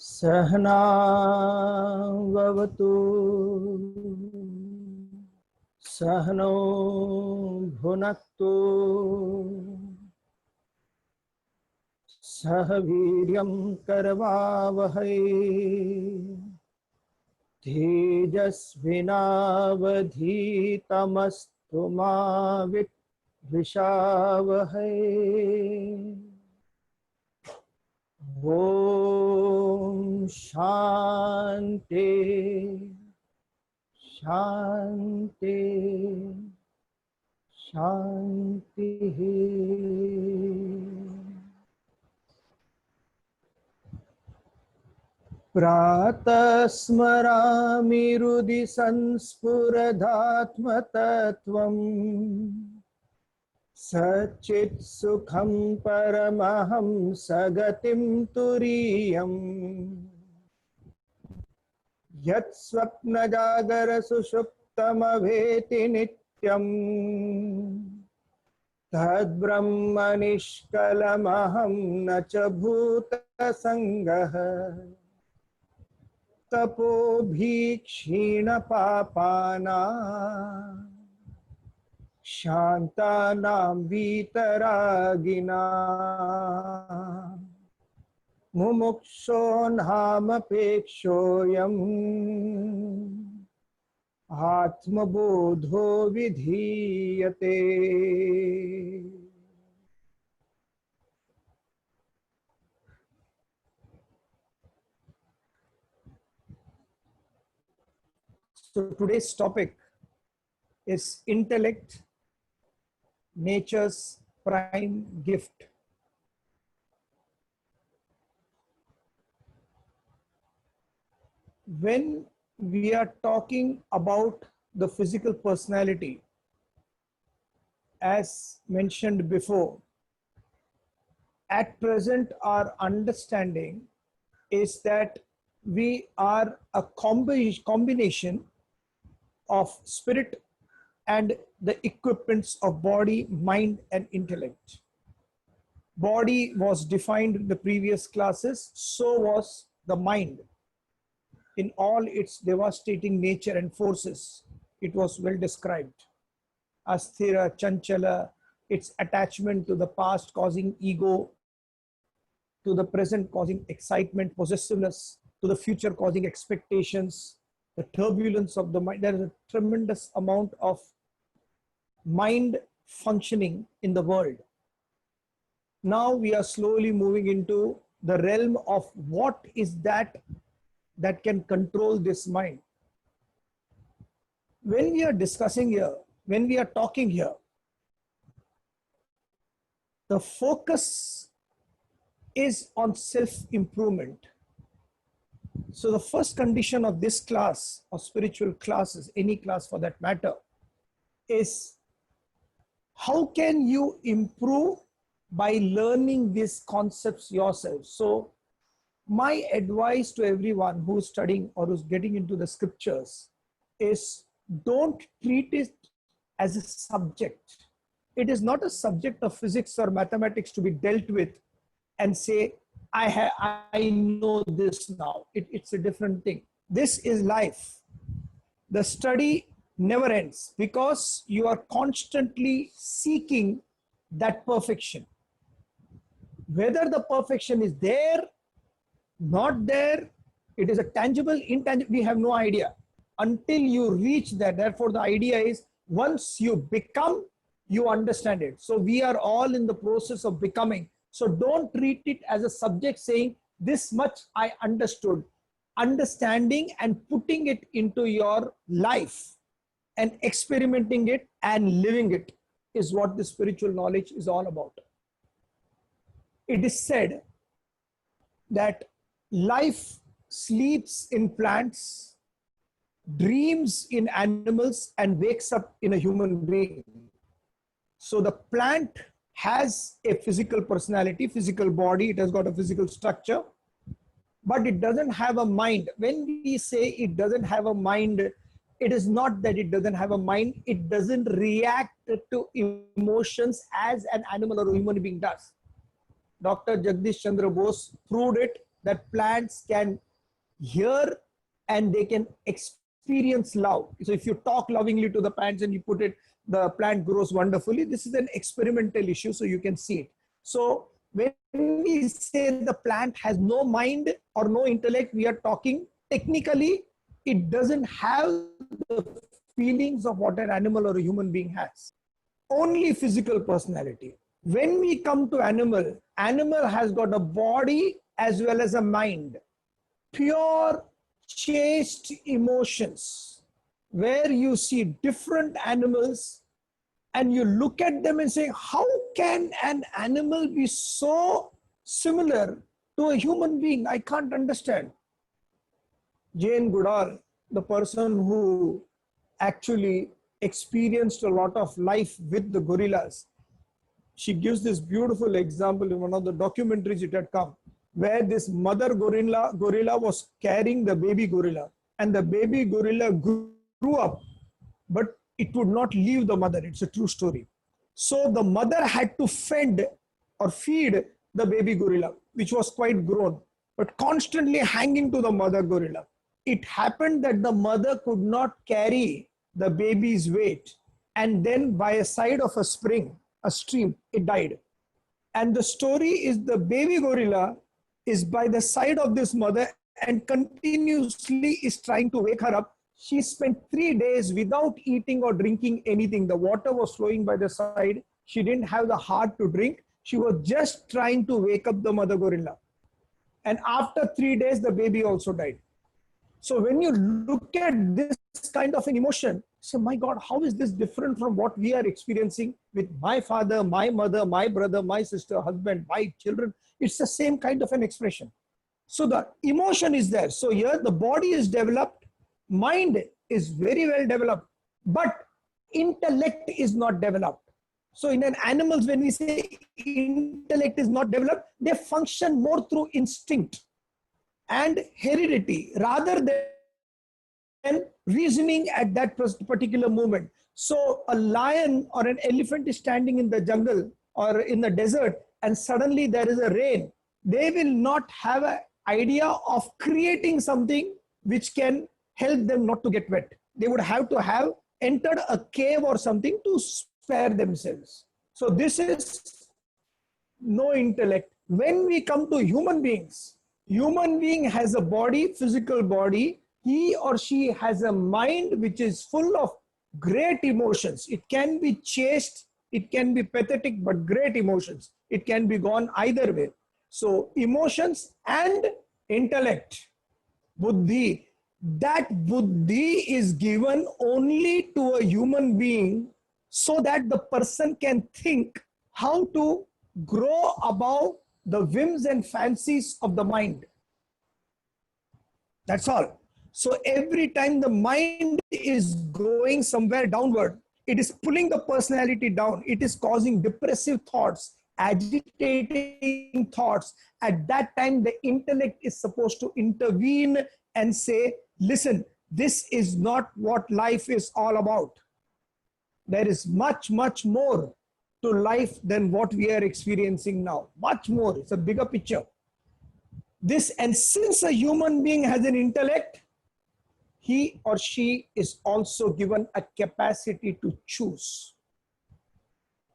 सहनावतु सहनो भुनक्तु सह वीर्यं करवावहै तेजस्विनावधीतमस्तु मा विद्विषावहै। ओम शांति शांति शांति। प्रातः स्मरामि हृदि संस्फुरदात्मतत्त्वम् सच्चित् सुखं परमहं सगतिं तुरीयम् यत् स्वप्नजागर सुषुप्तमवेति नित्यम् तद्ब्रह्म निष्कलमहं न च भूतसङ्गः तपोभीक्षीणपापानां शान्तानां वीतरागिनां मुमुक्षोऽहमपेक्षोऽयम् आत्मबोधो विधीयते। So today's topic is intellect, nature's prime gift. When we are talking about the physical personality, as mentioned before, at present our understanding is that we are a combination of spirit and the equipments of body, mind, and intellect. Body was defined in the previous classes, so was the mind. In all its devastating nature and forces, it was well described. Asthira, Chanchala, its attachment to the past causing ego, to the present causing excitement, possessiveness, to the future causing expectations, the turbulence of the mind. There is a tremendous amount of mind functioning in the world. Now we are slowly moving into the realm of what is that can control this mind. When we are discussing here, when we are talking here, the focus is on self-improvement. So the first condition of this class, or spiritual classes, any class for that matter, is how can you improve by learning these concepts yourself. So my advice to everyone who's studying or who's getting into the scriptures is don't treat it as a subject. It is not a subject of physics or mathematics to be dealt with and say, I know this now. It's a different thing. This is life. The study never ends because you are constantly seeking that perfection. Whether the perfection is there, not there, it is a tangible, intangible, we have no idea until you reach that. Therefore, the idea is once you become, you understand it. So we are all in the process of becoming. So don't treat it as a subject saying this much I understood. Understanding and putting it into your life and experimenting it and living it is what the spiritual knowledge is all about. It is said that life sleeps in plants, dreams in animals, and wakes up in a human being. So the plant has a physical personality, physical body, it has got a physical structure, but it doesn't have a mind. When we say it doesn't have a mind, It is not that it doesn't have a mind. It doesn't react to emotions as an animal or a human being does. Dr. Jagdish Chandra Bose proved it, that plants can hear and they can experience love. So if you talk lovingly to the plants and you put it, the plant grows wonderfully. This is an experimental issue, so you can see it. So when we say the plant has no mind or no intellect, we are talking technically, it doesn't have the feelings of what an animal or a human being has. Only physical personality. When we come to animal, animal has got a body as well as a mind. Pure, chaste emotions, where you see different animals and you look at them and say, how can an animal be so similar to a human being? I can't understand. Jane Goodall, the person who actually experienced a lot of life with the gorillas, she gives this beautiful example in one of the documentaries it had come, where this mother gorilla was carrying the baby gorilla, and the baby gorilla grew up, but it would not leave the mother. It's a true story. So the mother had to feed the baby gorilla, which was quite grown, but constantly hanging to the mother gorilla. It happened that the mother could not carry the baby's weight, and then by a side of a stream, it died. And the story is the baby gorilla is by the side of this mother and continuously is trying to wake her up. She spent 3 days without eating or drinking anything. The water was flowing by the side. She didn't have the heart to drink. She was just trying to wake up the mother gorilla. And after 3 days, the baby also died. So when you look at this kind of an emotion, say, my God, how is this different from what we are experiencing with my father, my mother, my brother, my sister, husband, my children? It's the same kind of an expression. So the emotion is there. So here the body is developed, mind is very well developed, but intellect is not developed. So in an animals, when we say intellect is not developed, they function more through instinct and heredity rather than reasoning at that particular moment. So a lion or an elephant is standing in the jungle or in the desert and suddenly there is a rain. They will not have an idea of creating something which can help them not to get wet. They would have to have entered a cave or something to spare themselves. So this is no intellect. When we come to human beings, human being has a body, physical body. He or she has a mind which is full of great emotions. It can be chaste, it can be pathetic, but great emotions. It can be gone either way. So emotions and intellect, buddhi, that buddhi is given only to a human being so that the person can think how to grow above the whims and fancies of the mind. That's all. So every time the mind is going somewhere downward, it is pulling the personality down. It is causing depressive thoughts, agitating thoughts. At that time, the intellect is supposed to intervene and say, listen, this is not what life is all about. There is much, much more to life than what we are experiencing now. Much more. It's a bigger picture. And since a human being has an intellect, he or she is also given a capacity to choose.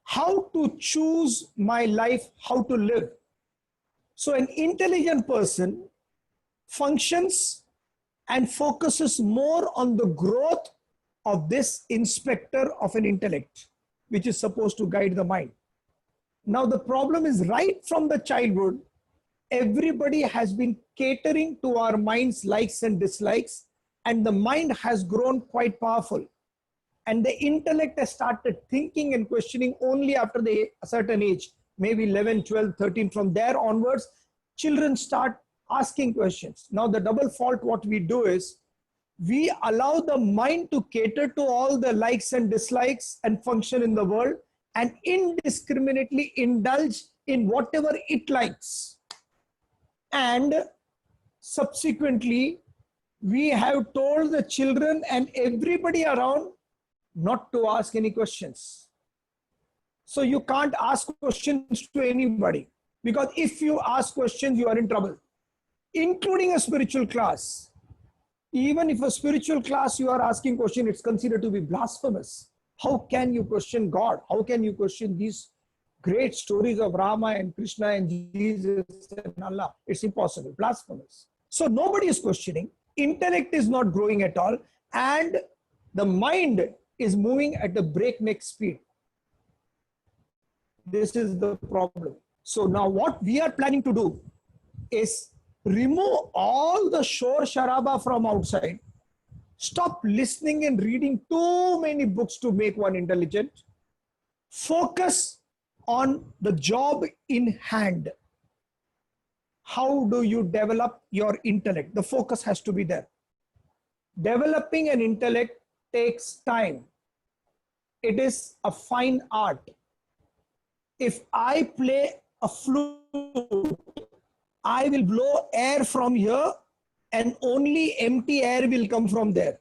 How to choose my life, how to live. So an intelligent person functions and focuses more on the growth of this inspector of an intellect, which is supposed to guide the mind. Now the problem is right from the childhood, everybody has been catering to our mind's likes and dislikes, and the mind has grown quite powerful. And the intellect has started thinking and questioning only after a certain age, maybe 11, 12, 13. From there onwards, children start asking questions. Now the double fault what we do is, we allow the mind to cater to all the likes and dislikes and function in the world and indiscriminately indulge in whatever it likes. And subsequently, we have told the children and everybody around not to ask any questions. So you can't ask questions to anybody, because if you ask questions, you are in trouble, including a spiritual class. Even if a spiritual class you are asking question, it's considered to be blasphemous. How can you question God? How can you question these great stories of Rama and Krishna and Jesus and Allah? It's impossible, blasphemous. So nobody is questioning. Intellect is not growing at all, and the mind is moving at a breakneck speed. This is the problem. So now what we are planning to do is remove all the shore sharaba from outside. Stop listening and reading too many books to make one intelligent. Focus on the job in hand. How do you develop your intellect? The focus has to be there. Developing an intellect takes time. It is a fine art. If I play a flute, I will blow air from here and only empty air will come from there.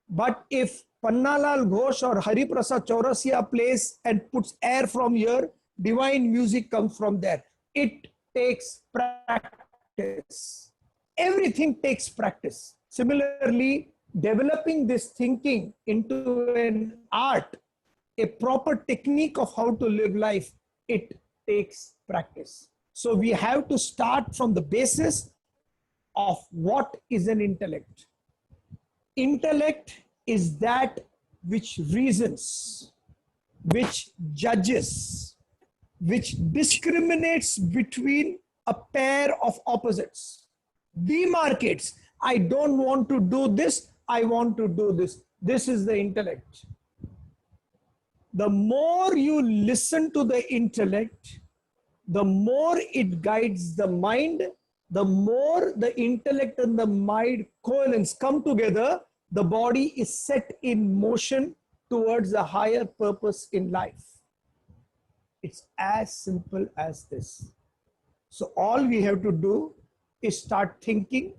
But if Pannalal Ghosh or Hari Prasad Chaurasia plays and puts air from here, divine music comes from there. It takes practice. Everything takes practice. Similarly, developing this thinking into an art, a proper technique of how to live life, it takes practice. So we have to start from the basis of what is an intellect. Intellect is that which reasons, which judges, which discriminates between a pair of opposites, demarcates. I don't want to do this, I want to do this. This is the intellect. The more you listen to the intellect, the more it guides the mind, the more the intellect and the mind coalesce, come together, the body is set in motion towards a higher purpose in life. It's as simple as this. So all we have to do is start thinking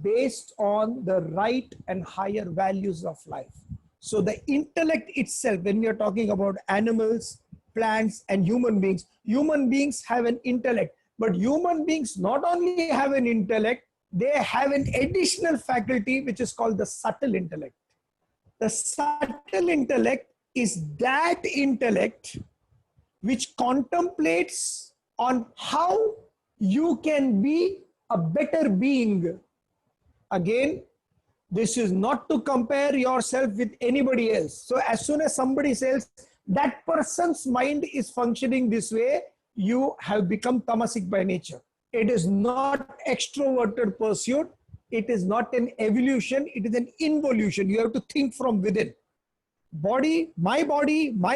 based on the right and higher values of life. So the intellect itself, when we are talking about animals, plants, and human beings have an intellect. But human beings not only have an intellect, they have an additional faculty which is called the subtle intellect. The subtle intellect is that intellect which contemplates on how you can be a better being. Again, this is not to compare yourself with anybody else. So as soon as somebody says that person's mind is functioning this way, you have become tamasic by nature. It is not extroverted pursuit. It is not an evolution. It is an involution. You have to think from within. Body, my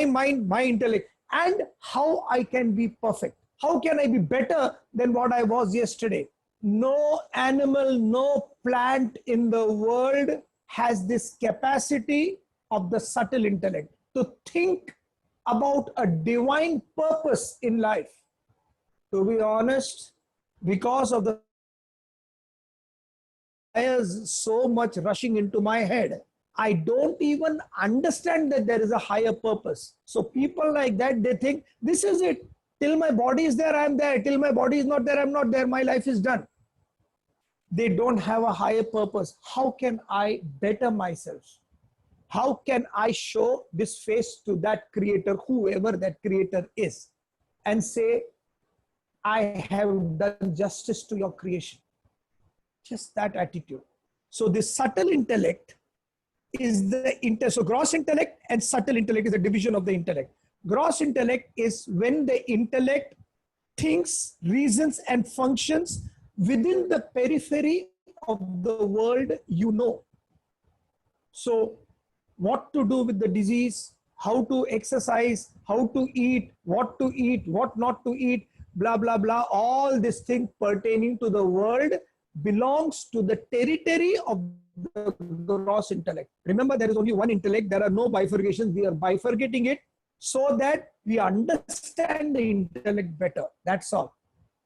mind, my intellect, and how I can be perfect. How can I be better than what I was yesterday? No animal, no plant in the world has this capacity of the subtle intellect to think about a divine purpose in life. To be honest, because of the ideas so much rushing into my head, I don't even understand that there is a higher purpose. So people like that, they think this is it. Till my body is there, I am there. Till my body is not there, I am not there. My life is done. They don't have a higher purpose. How can I better myself? How can I show this face to that creator, whoever that creator is, and say, I have done justice to your creation? Just that attitude. So this subtle intellect is so gross intellect and subtle intellect is a division of the intellect. Gross intellect is when the intellect thinks, reasons, and functions within the periphery of the world you know. So what to do with the disease, how to exercise, how to eat, what not to eat, blah, blah, blah. All these things pertaining to the world belongs to the territory of the gross intellect. Remember, there is only one intellect. There are no bifurcations. We are bifurcating it so that we understand the intellect better. That's all.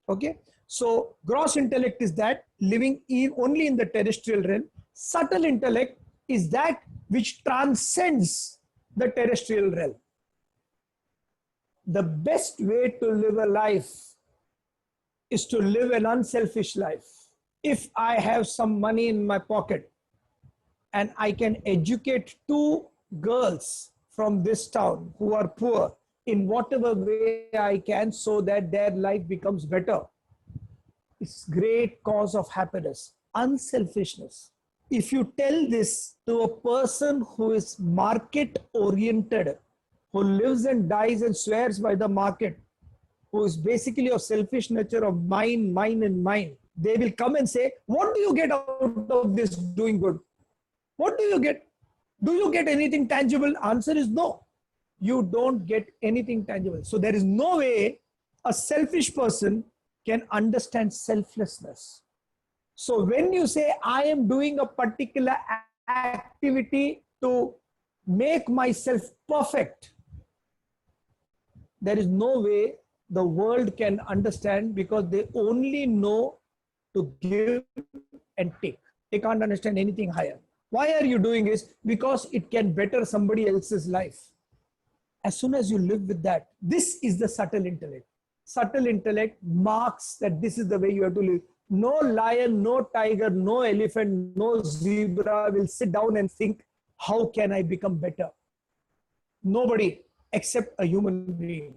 Okay. So gross intellect is that living only in the terrestrial realm. Subtle intellect is that which transcends the terrestrial realm. The best way to live a life is to live an unselfish life. If I have some money in my pocket and I can educate 2 girls from this town who are poor in whatever way I can so that their life becomes better, it's great cause of happiness, unselfishness. If you tell this to a person who is market oriented, who lives and dies and swears by the market, who is basically of selfish nature of mine, mine and mine, they will come and say, what do you get out of this doing good? What do you get? Do you get anything tangible? Answer is no. You don't get anything tangible. So there is no way a selfish person can understand selflessness. So when you say, I am doing a particular activity to make myself perfect, there is no way the world can understand, because they only know to give and take. They can't understand anything higher. Why are you doing this? Because it can better somebody else's life. As soon as you live with that, this is the subtle intellect. Subtle intellect marks that this is the way you have to live. No lion, no tiger, no elephant, no zebra will sit down and think, how can I become better? Nobody except a human being.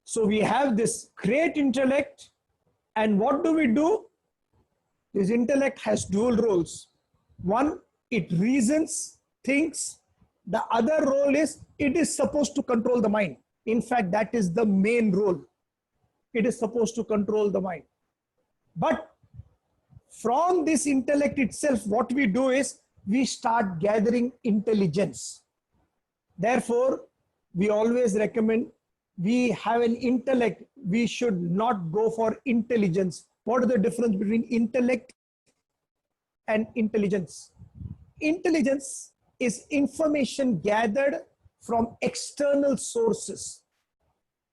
So we have this great intellect, and what do? This intellect has dual roles. One, it reasons, thinks. The other role is, it is supposed to control the mind. In fact, that is the main role. It is supposed to control the mind. But from this intellect itself, what we do is, we start gathering intelligence. Therefore, we always recommend, we have an intellect, we should not go for intelligence. What is the difference between intellect and intelligence? Intelligence is information gathered from external sources,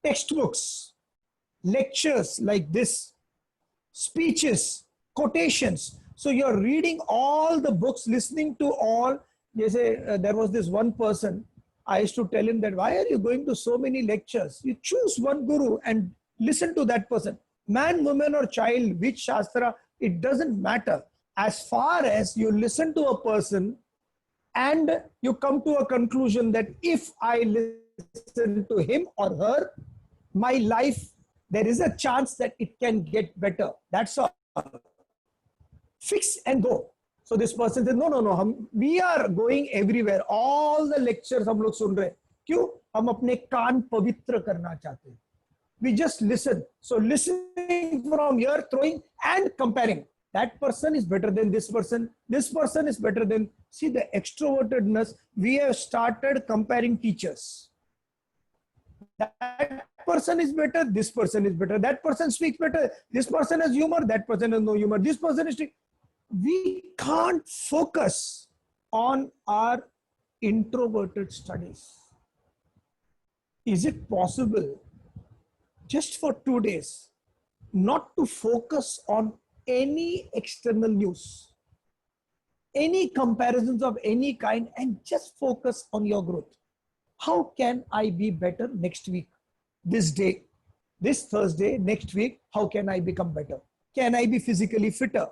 textbooks, lectures like this, speeches, quotations. So you're reading all the books, listening to all. They say, there was this one person, I used to tell him that, why are you going to so many lectures? You choose one guru and listen to that person. Man, woman or child, which Shastra, it doesn't matter. As far as you listen to a person and you come to a conclusion that if I listen to him or her, my life, there is a chance that it can get better. That's all. Fix and go. So this person says, no, we are going everywhere. All the lectures हम लोग सुन रहे हैं. क्यों? हम अपने कान पवित्र करना चाहते हैं. We just listen. So listening from here, throwing and comparing. That person is better than this person. This person is better than. See the extrovertedness. We have started comparing teachers. That person is better. This person is better. That person speaks better. This person has humor. That person has no humor. This person is. We can't focus on our introverted studies. Is it possible just for 2 days not to focus on any external news, any comparisons of any kind, and just focus on your growth? How can I be better next week, this day, this Thursday, next week? How can I become better? Can I be physically fitter?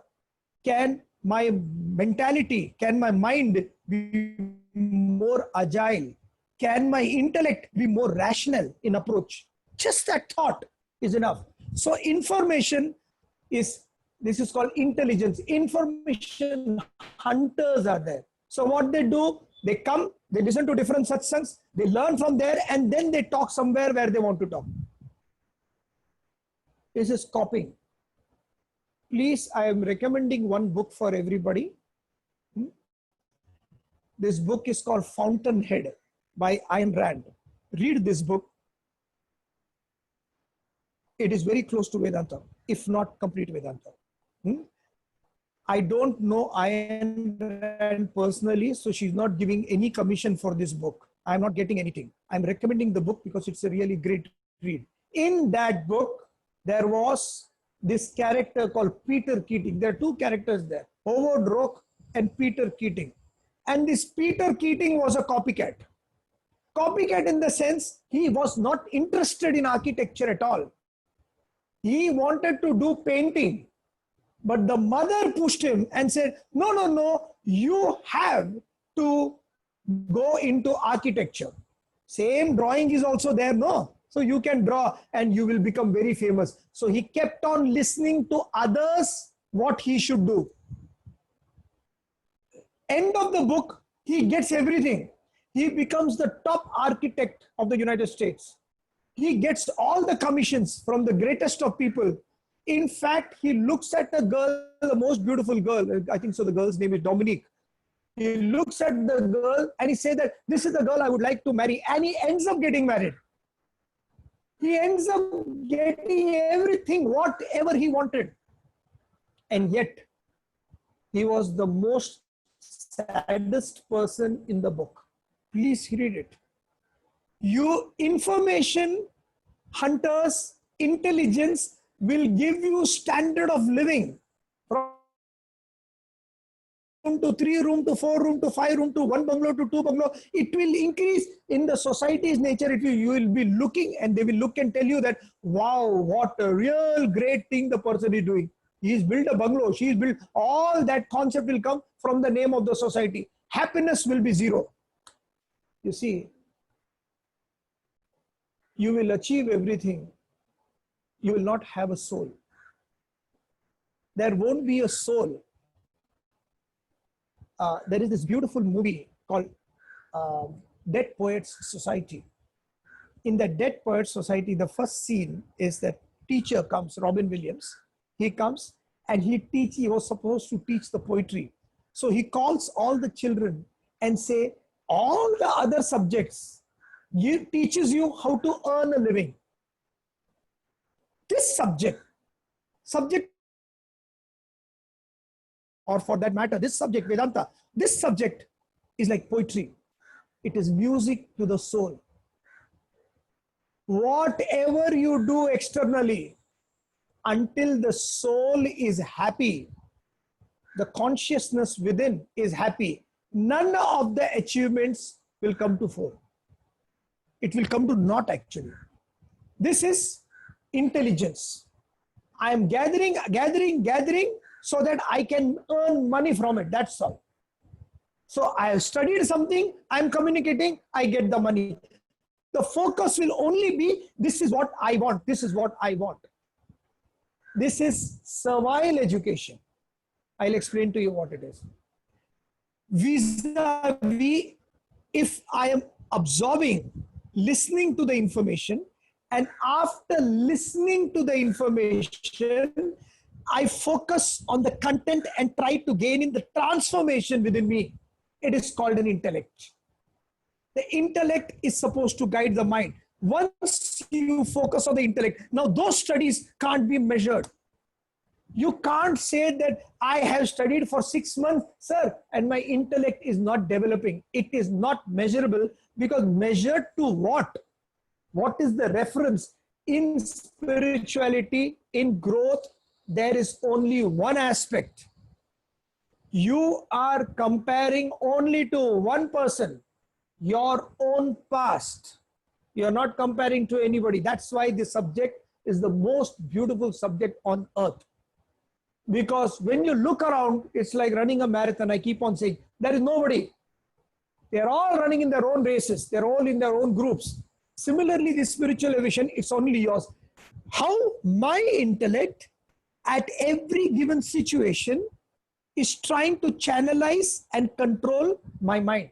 Can my mentality, can my mind be more agile? Can my intellect be more rational in approach? Just that thought is enough. So information is, this is called intelligence. Information hunters are there. So what they do, they come, they listen to different satsangs, they learn from there, and then they talk somewhere where they want to talk. This is copying. Please, I am recommending one book for everybody. This book is called Fountainhead by Ayn Rand. Read this book. It is very close to Vedanta, if not complete Vedanta. I don't know Ayn Rand personally, so she's not giving any commission for this book. I'm not getting anything. I'm recommending the book because it's a really great read. In that book, there was this character called Peter Keating. There are two characters there, Howard Rourke and Peter Keating. And this Peter Keating was a copycat. Copycat in the sense he was not interested in architecture at all. He wanted to do painting, but the mother pushed him and said, no, no, no, you have to go into architecture. Same drawing is also there, no? So you can draw and you will become very famous. So he kept on listening to others what he should do. End of the book, he gets everything. He becomes the top architect of the United States. He gets all the commissions from the greatest of people. In fact, he looks at a girl, the most beautiful girl. I think so the girl's name is Dominique. He looks at the girl and he says that this is the girl I would like to marry. And he ends up getting married. He ends up getting everything, whatever he wanted. And yet, he was the most saddest person in the book. Please read it. You information hunters, intelligence will give you standard of living from room to 3 room to 4 room to 5 room to 1 bungalow to 2 bungalow. It will increase in the society's nature. You will be looking and they will look and tell you that, wow, what a real great thing the person is doing. He's built a bungalow. She's built, all that concept will come from the name of the society. Happiness will be zero. You see, you will achieve everything. You will not have a soul. There won't be a soul. There is this beautiful movie called Dead Poets Society. In the Dead Poets Society, the first scene is that teacher comes, Robin Williams. He comes and he was supposed to teach the poetry. So he calls all the children and say, all the other subjects, he teaches you how to earn a living. This subject, or for that matter, this subject, Vedanta, this subject is like poetry. It is music to the soul. Whatever you do externally, until the soul is happy, the consciousness within is happy, none of the achievements will come to fore. It will come to naught actually. This is intelligence. I am gathering so that I can earn money from it. That's all. So I have studied something, I am communicating, I get the money. The focus will only be, this is what I want, this is what I want. This is servile education. I'll explain to you what it is. Vis-a-vis, if I am absorbing, listening to the information, and after listening to the information, I focus on the content and try to gain in the transformation within me. It is called an intellect. The intellect is supposed to guide the mind. Once you focus on the intellect, now those studies can't be measured. You can't say that I have studied for 6 months, sir, and my intellect is not developing. It is not measurable, because measured to what? What is the reference? In spirituality, in growth, there is only one aspect. You are comparing only to one person, your own past. You are not comparing to anybody. That's why this subject is the most beautiful subject on earth. Because when you look around, it's like running a marathon. I keep on saying, there is nobody. They're all running in their own races. They're all in their own groups. Similarly, the spiritual evolution, it's only yours. How my intellect at every given situation is trying to channelize and control my mind.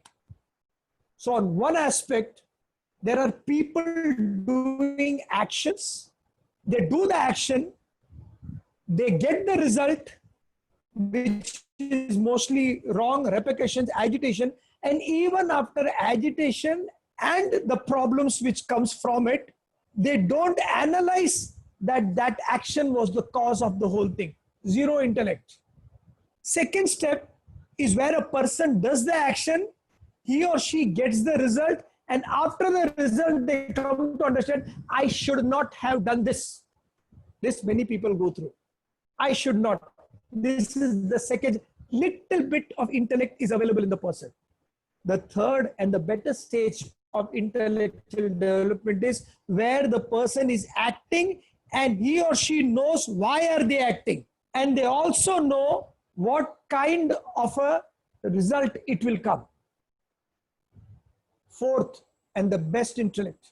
So on one aspect, there are people doing actions. They do the action. They get the result, which is mostly wrong, repercussions, agitation. And even after agitation and the problems which comes from it, they don't analyze that that action was the cause of the whole thing. Zero intellect. Second step is where a person does the action, he or she gets the result, and after the result, they come to understand, I should not have done this. This many people go through. I should not. This is the second. Little bit of intellect is available in the person. The third and the better stage of intellectual development is where the person is acting and he or she knows why are they acting. And they also know what kind of a result it will come. Fourth, and the best intellect,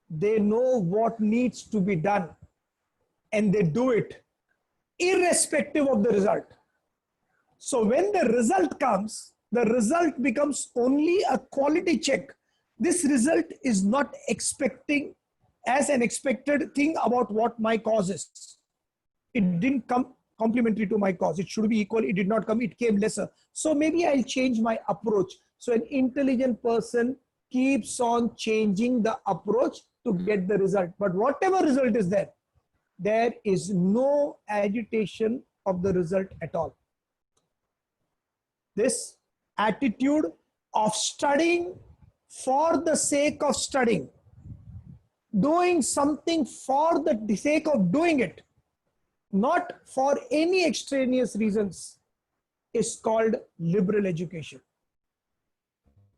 they know what needs to be done and they do it irrespective of the result. So when the result comes, the result becomes only a quality check. This result is not expecting as an expected thing about what my cause is. It didn't come complementary to my cause. It should be equal. It did not come. It came lesser. So maybe I'll change my approach. So an intelligent person keeps on changing the approach to get the result. But whatever result is there, there is no agitation of the result at all. This attitude of studying for the sake of studying, doing something for the sake of doing it, not for any extraneous reasons, is called liberal education.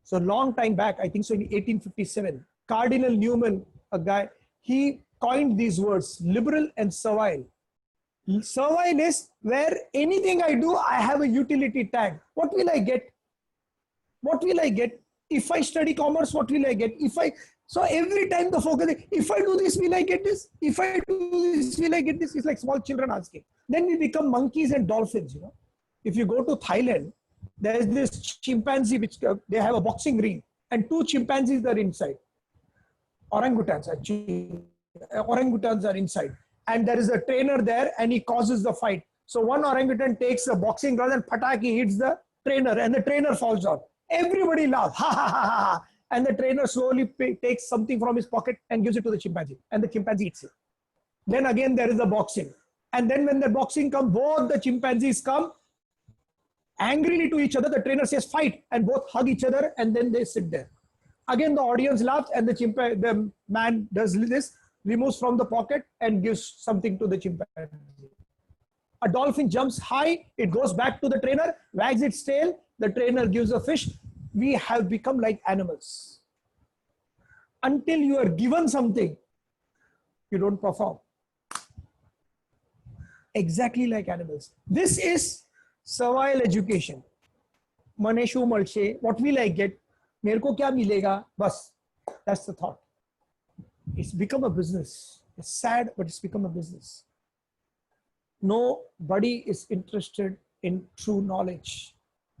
So long time back, I think so in 1857, Cardinal Newman, a guy, he coined these words, liberal and servile. Servile is where anything I do, I have a utility tag. What will I get? What will I get? If I study commerce, what will I get? So every time the focus is, if I do this, will I get this? If I do this, will I get this? It's like small children asking. Then we become monkeys and dolphins, you know. If you go to Thailand, there's this chimpanzee, which they have a boxing ring and two chimpanzees are inside. Orangutans, actually. Orangutans are inside. And there is a trainer there and he causes the fight. So one orangutan takes a boxing glove and pataki hits the trainer and the trainer falls down. Everybody laughs, ha ha ha ha. And the trainer slowly takes something from his pocket and gives it to the chimpanzee. And the chimpanzee eats it. Then again there is the boxing. And then when the boxing comes, both the chimpanzees come angrily to each other. The trainer says fight and both hug each other and then they sit there. Again the audience laughs and the man does this, removes from the pocket and gives something to the chimpanzee. A dolphin jumps high, it goes back to the trainer, wags its tail, the trainer gives a fish. We have become like animals. Until you are given something, you don't perform. Exactly like animals. This is servile education. Maneshu malche, what will I get? Mereko kya milega? Bas. That's the thought. It's become a business. It's sad, but it's become a business. Nobody is interested in true knowledge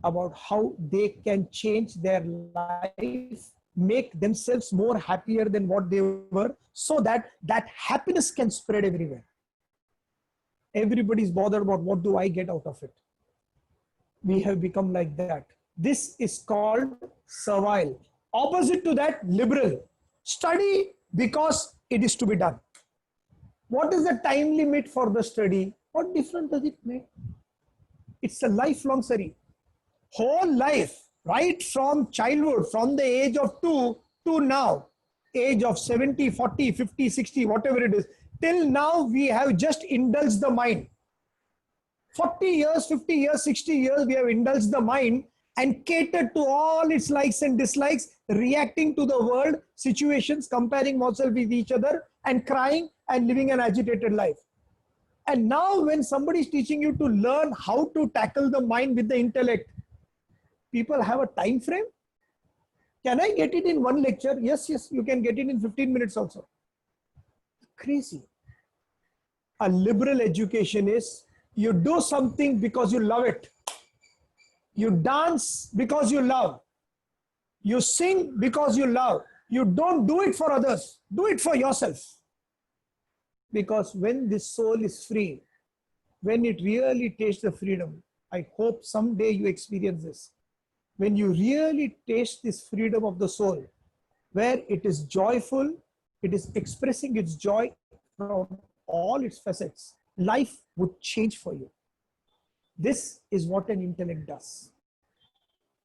about how they can change their life, make themselves more happier than what they were, so that that happiness can spread everywhere. Everybody's bothered about what do I get out of it. We have become like that. This is called servile. Opposite to that, liberal. Study because it is to be done. What is the time limit for the study? What difference does it make? It's a lifelong study. Whole life, right from childhood, from the age of 2 to now, age of 70, 40, 50, 60, whatever it is, till now we have just indulged the mind. 40 years, 50 years, 60 years, we have indulged the mind and catered to all its likes and dislikes, reacting to the world, situations, comparing ourselves with each other and crying and living an agitated life. And now when somebody is teaching you to learn how to tackle the mind with the intellect, people have a time frame. Can I get it in one lecture? Yes, yes, you can get it in 15 minutes also. Crazy. A liberal education is you do something because you love it. You dance because you love. You sing because you love. You don't do it for others. Do it for yourself. Because when this soul is free, when it really tastes the freedom, I hope someday you experience this. When you really taste this freedom of the soul, where it is joyful, it is expressing its joy from all its facets, life would change for you. This is what an intellect does.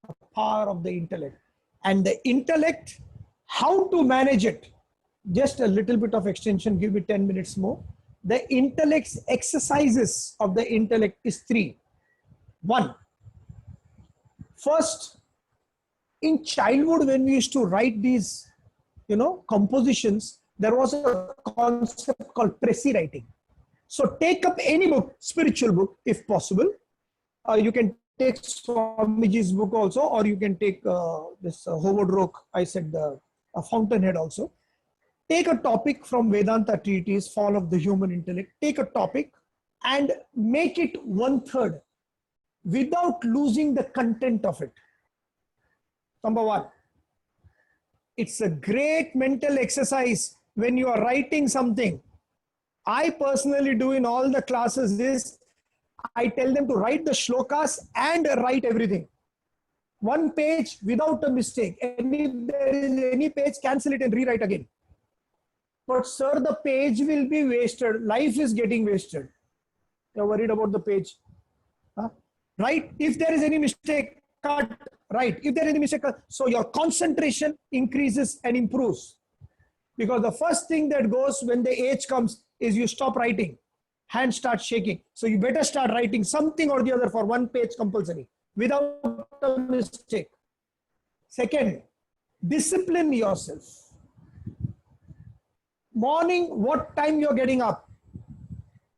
The power of the intellect. And the intellect, how to manage it. Just a little bit of extension, give me 10 minutes more. The intellect's exercises of the intellect is three. One, first, in childhood, when we used to write these, compositions, there was a concept called Prezi writing. So take up any book, spiritual book, if possible. You can take Swamiji's book also, or you can take this Howard Rourke, I said, Fountainhead also. Take a topic from Vedanta treatise, Fall of the Human Intellect. Take a topic and make it 1/3 without losing the content of it. Number one, it's a great mental exercise when you are writing something. I personally do in all the classes is, I tell them to write the shlokas and write everything. One page without a mistake. And if there is any page, cancel it and rewrite again. But sir, the page will be wasted. Life is getting wasted. You're worried about the page. Huh? Right? If there is any mistake, cut. Right? If there is any mistake, cut. So your concentration increases and improves. Because the first thing that goes when the age comes is you stop writing. Hand starts shaking. So you better start writing something or the other for one page compulsory without a mistake. Second, discipline yourself. Morning, what time you're getting up,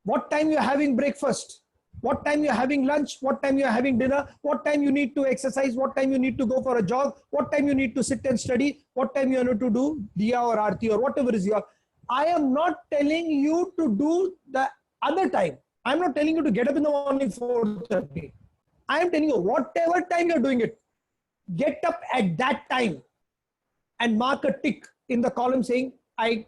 what time you're having breakfast, what time you're having lunch, what time you're having dinner, what time you need to exercise, what time you need to go for a jog, what time you need to sit and study, what time you need to do diya or aarti or whatever is your. I am not telling you to do the other time. I'm not telling you to get up in the morning 4:30. I am telling you whatever time you're doing it, get up at that time and mark a tick in the column saying, I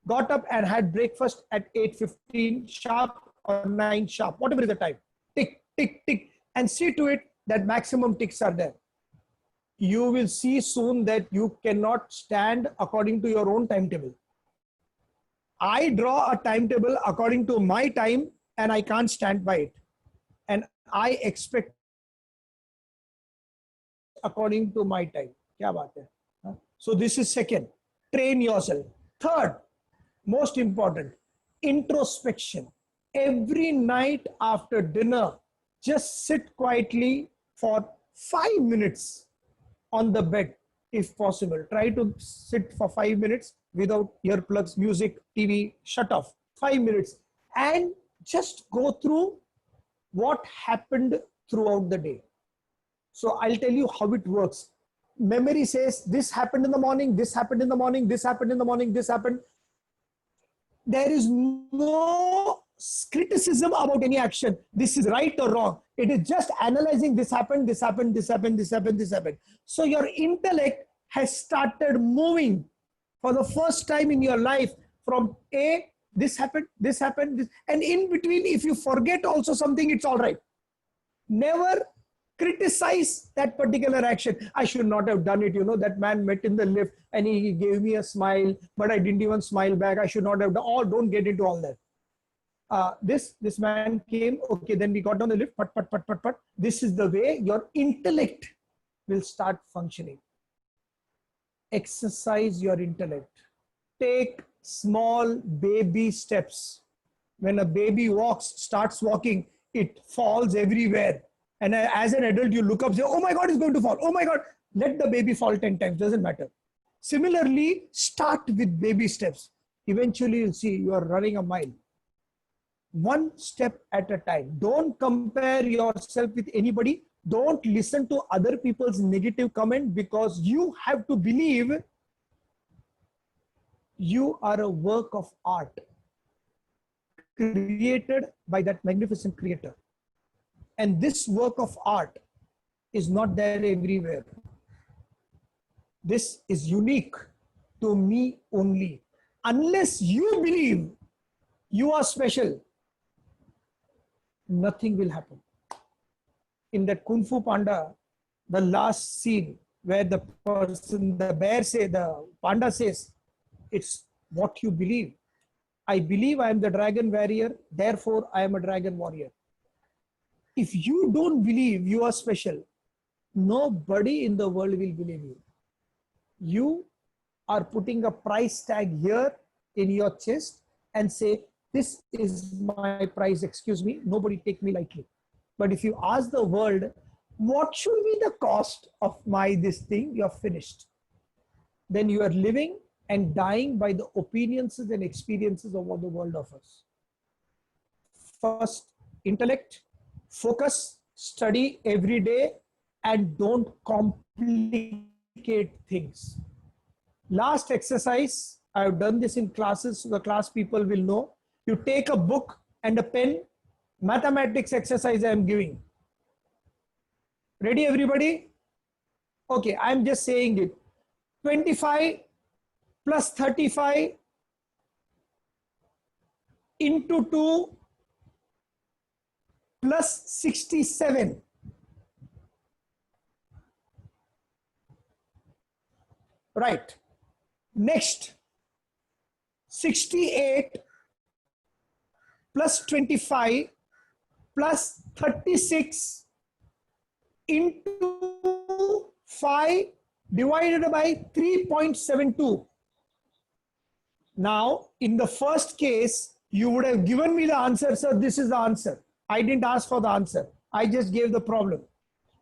got up and had breakfast at 8:15 sharp or 9 sharp, whatever is the time. Tick, tick, tick, and see to it that maximum ticks are there. You will see soon that you cannot stand according to your own timetable. I draw a timetable according to my time and I can't stand by it. And I expect according to my time. Kya baat hai? So this is second. Train yourself. Third, most important, introspection. Every night after dinner, just sit quietly for 5 minutes on the bed, if possible. Try to sit for 5 minutes without earplugs, music, TV, shut off. 5 minutes. And just go through what happened throughout the day. So I'll tell you how it works. Memory says, this happened in the morning, this happened in the morning, this happened in the morning, this happened. There is no criticism about any action. This is right or wrong. It is just analyzing this happened, this happened, this happened, this happened, this happened. So your intellect has started moving for the first time in your life from A, this happened, this, and in between, if you forget also something, it's all right. Never criticize that particular action. I should not have done it. That man met in the lift and he gave me a smile, but I didn't even smile back. I should not have done. Oh, don't get into all that. This man came. Okay, then we got down the lift. But. This is the way your intellect will start functioning. Exercise your intellect. Take small baby steps. When a baby starts walking, it falls everywhere. And as an adult, you look up, say, oh my God, it's going to fall. Oh my God, let the baby fall 10 times, doesn't matter. Similarly, start with baby steps. Eventually, you'll see you are running a mile. One step at a time. Don't compare yourself with anybody. Don't listen to other people's negative comment, because you have to believe you are a work of art created by that magnificent creator. And this work of art is not there everywhere. This is unique to me only. Unless you believe you are special, nothing will happen. In that Kung Fu Panda, the last scene where the panda says, it's what you believe. I believe I am the dragon warrior, therefore I am a dragon warrior. If you don't believe you are special, nobody in the world will believe you. You are putting a price tag here in your chest and say, this is my price, excuse me, nobody take me lightly. But if you ask the world, what should be the cost of my this thing, you're finished. Then you are living and dying by the opinions and experiences of what the world offers. First, intellect, focus, study every day, and don't complicate things. Last exercise, I have done this in classes, so the class people will know. You take a book and a pen, mathematics exercise I am giving. Ready, everybody? Okay, I'm just saying it. 25 plus 35 into 2 plus 67. Right. Next, 68 plus 25 plus 36 into 5 divided by 3.72. Now, in the first case, you would have given me the answer, sir, this is the answer. I didn't ask for the answer. I just gave the problem.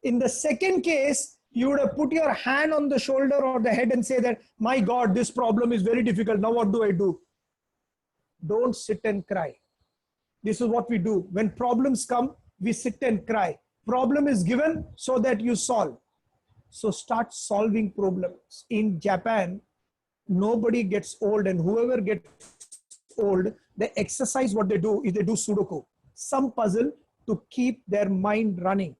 In the second case, you would have put your hand on the shoulder or the head and say that, my God, this problem is very difficult. Now what do I do? Don't sit and cry. This is what we do. When problems come, we sit and cry. Problem is given so that you solve. So start solving problems. In Japan, nobody gets old, and whoever gets old, the exercise what they do is they do Sudoku, some puzzle to keep their mind running.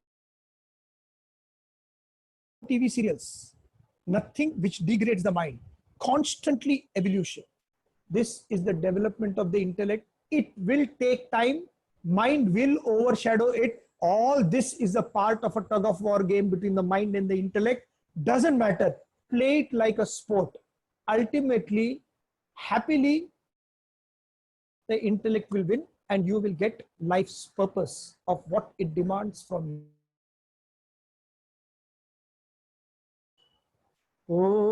TV serials, nothing which degrades the mind, constantly evolution. This is the development of the intellect. It will take time, mind will overshadow it. All this is a part of a tug of war game between the mind and the intellect. Doesn't matter, play it like a sport. Ultimately, happily, the intellect will win and you will get life's purpose of what it demands from you. Oh.